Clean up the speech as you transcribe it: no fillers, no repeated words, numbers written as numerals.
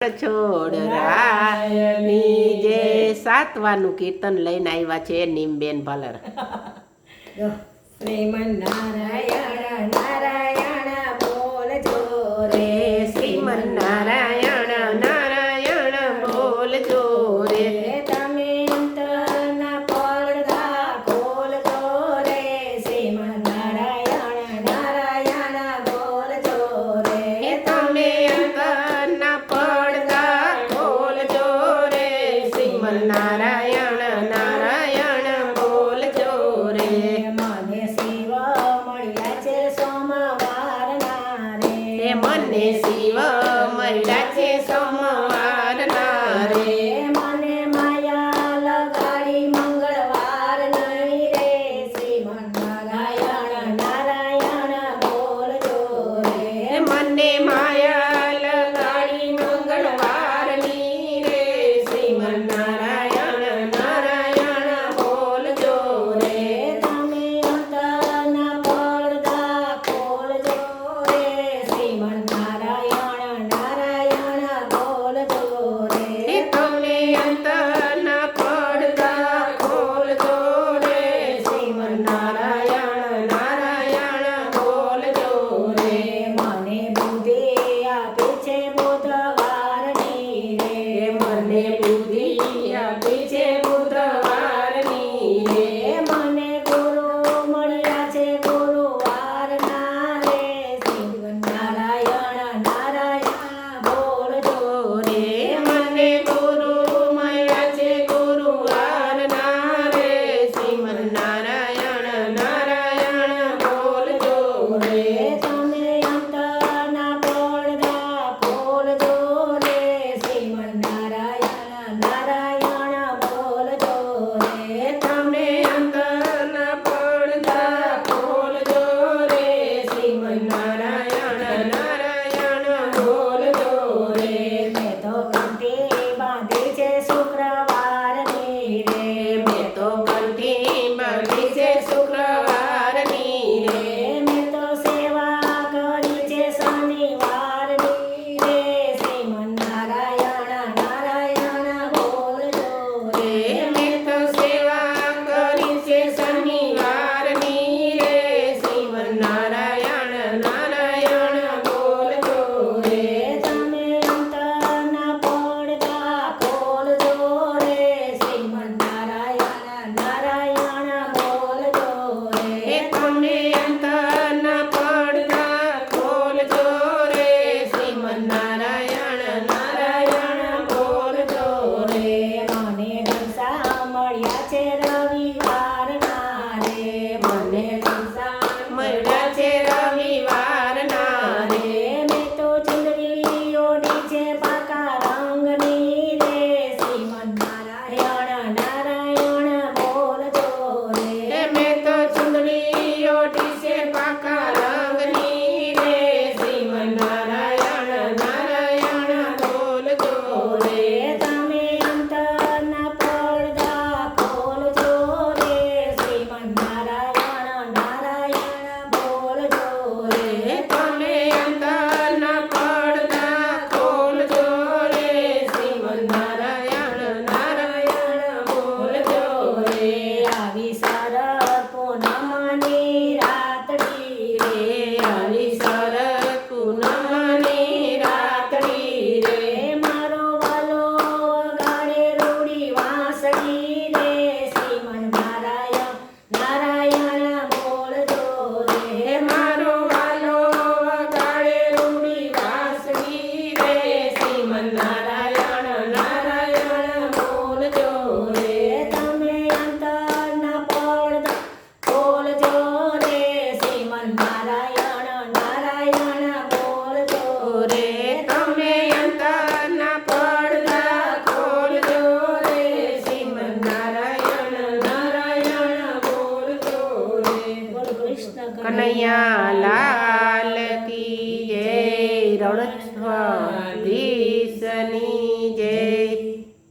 છોડ રાયની જે સાતવાનું કીર્તન લઈને આવ્યા છે નીમબેન ભાલર. શ્રીમન નારાયણ નારાયણ બોલજો રે, શ્રીમન નારાયણ નારાયણ બોલજો રે, તમે અંતરના પડદા ખોલજો રે, શ્રીમન નારાયણ નારાયણ બોલજો રે, તમે અંતરના પડદા ખોલજો રે, શ્રીમન નારાયણ નારાયણ બોલજો રે. મને શિવ મળ્યા છે સોમવારના રે, મને શિવ મળ્યા છે સોમવારના રે, મને માયા લગાડી મંગળવાર નહીં રે, શ્રીમન નારાયણ નારાયણ બોલજો રે, મને માયા લગાડી મંગળવારની રે, શ્રીમન નારાયણ નારાયણ બોલજો રે, તમે અંતરના પડદા ખોલજો રે, શ્રીમન નારાયણ નારાયણ બોલજો રે, તમે અંતરના પડદા ખોલજો રે, શ્રીમન નારાયણ નારાયણ બોલજો રે, મને બુદ્ધિ આપી છે બુધવારની રે, મને બુદ્ધિ આપી છે બુધવારની રે, મને ગુરુ મળ્યા છે ગુરુવારના રે, શ્રીમન નારાયણ નારાયણ બોલજો રે, મને ગુરુ મળ્યા છે ગુરુવારના રે, શ્રીમન નારાયણ નારાયણ બોલજો રે, તમે અંતરના પડદા ખોલજો રે, શ્રીમન નારાયણ નારાયણ બોલજો રે, તમે અંતરના પડદા ખોલજો રે, શ્રીમન નારાયણ નારાયણ બોલજો રે, મેં તો કંઠી બાંધી છે શુક્રવારની રે, મેં તો કંઠી બાંધી છે શુક્રવારની રે, મેં તો સેવા કરી છે શનિવારની રે, શ્રીમન નારાયણ નારાયણ બોલજો રે, રે, મેં તો સેવા કરી છે શનિવારની રે, શ્રીમન નારાયણ નારાયણ બોલજો રે, તમે અંતરના પડદા ખોલજો રે, શ્રીમન નારાયણ નારાયણ બોલજો રે, તમે અંતરના પડદા ખોલજો રે, શ્રીમન નારાયણ નારાયણ બોલજો રે, મને દર્શા મળ્યા છે રવિવારના રે, મને દર્શન મળ્યા છે રવિવારના રે, મેં તો ચુંદડી ઓઢી છે પાકા રંગની રે, શ્રીમન નારાયણ નારાયણ બોલજો રે, મેં તો ચુંદડી ઓઢી છે પાકા રંગની રે, શ્રીમન નારાયણ નારાયણ બોલજો રે, તમે અંતરના પડદા ખોલજો રે, શ્રીમન નારાયણ નારાયણ બોલજો રે, તમે અંતરના પડદા ખોલજો રે, શ્રીમન નારાયણ નારાયણ બોલજો રે, આવી શરદ પૂનમની રાતડી રે, આવી શરદ પૂનમની રાતડી રે, મારો વાલો વગાડે રૂડી વાંસળી રે, શ્રીમન નારાયણ નારાયણ બોલજો રે, મારો વાલો વગાડે રૂડી વાંસળી રે, શ્રીમન નારાયણ નારાયણ બોલજો રે, તમે અંતરના પડદા ખોલજો રે, શ્રીમન નારાયણ નારાયણ બોલજો રે, તમે અંતરના પડદા ખોલજો રે, શ્રીમન નારાયણ નારાયણ બોલજો રે. બોલો કૃષ્ણ કનૈયા લાલ કી જય. રણછોડ